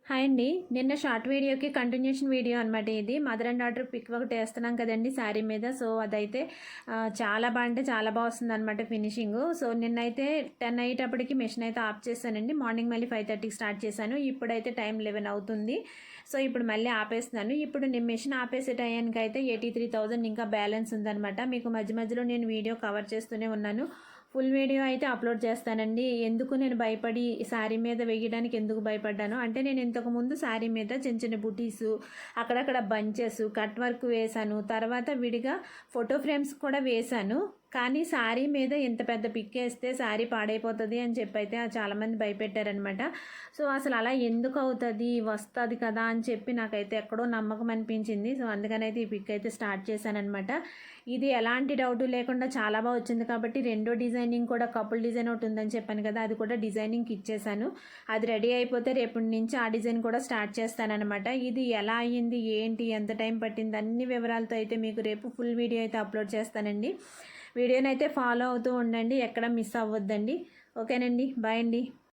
Hi అండి. నిన్న short వీడియోకి కంటిన్యూషన్ వీడియో అనమాట ఇది. మదర్ అండ్ డాటర్ పిక్ ఒకటి వేస్తున్నాం కదండి శారీ మీద. సో అదైతే చాలా అంటే చాలా బాగా వస్తుందన్నమాట ఫినిషింగ్. సో నిన్నైతే 10 అయ్యేటప్పటికి మెషిన్ అయితే ఆఫ్ చేశానండి. మార్నింగ్ మళ్ళీ 5:30కి స్టార్ట్ చేశాను. ఇప్పుడైతే టైం 11 అవుతుంది. సో ఇప్పుడు మళ్ళీ ఆపేస్తున్నాను. ఇప్పుడు నేను మెషిన్ ఆపేసే టైంకి అయితే 83,000 ఇంకా బ్యాలెన్స్ ఉందన్నమాట. మీకు మధ్య మధ్యలో నేను వీడియో కవర్ చేస్తూనే ఉన్నాను. ఫుల్ వీడియో అయితే అప్లోడ్ చేస్తానండి. ఎందుకు నేను భయపడి శారీ మీద వేయడానికి ఎందుకు భయపడ్డాను అంటే, నేను ఇంతకుముందు శారీ మీద చిన్న చిన్న బుటీసు, అక్కడక్కడ బంచెస్, కట్ వర్క్ వేశాను. తర్వాత విడిగా ఫోటో ఫ్రేమ్స్ కూడా వేశాను. కానీ శారీ మీద ఇంత పెద్ద పిక్ వేస్తే శారీ పాడైపోతుంది అని చెప్పి అయితే చాలామంది భయపెట్టారనమాట. సో అసలు అలా ఎందుకు అవుతుంది, వస్తుంది కదా అని చెప్పి నాకైతే ఎక్కడో నమ్మకం అనిపించింది. సో అందుకనైతే ఈ పిక్ అయితే స్టార్ట్ చేశానమాట. ఇది ఎలాంటి డౌట్ లేకుండా చాలా బాగా వచ్చింది కాబట్టి రెండో డిజైనింగ్ కూడా కపుల్ డిజైన్ ఒకటి ఉందని చెప్పాను కదా, అది కూడా డిజైనింగ్కి ఇచ్చేసాను. అది రెడీ అయిపోతే రేపటి నుంచి ఆ డిజైన్ కూడా స్టార్ట్ చేస్తానన్నమాట. ఇది ఎలా అయ్యింది, ఏంటి, ఎంత టైం పట్టింది, అన్ని వివరాలతో అయితే మీకు రేపు ఫుల్ వీడియో అయితే అప్లోడ్ చేస్తానండి. వీడియోనైతే ఫాలో అవుతూ ఉండండి, ఎక్కడ మిస్ అవ్వద్దండి. ఓకేనండి, బాయ్ అండి.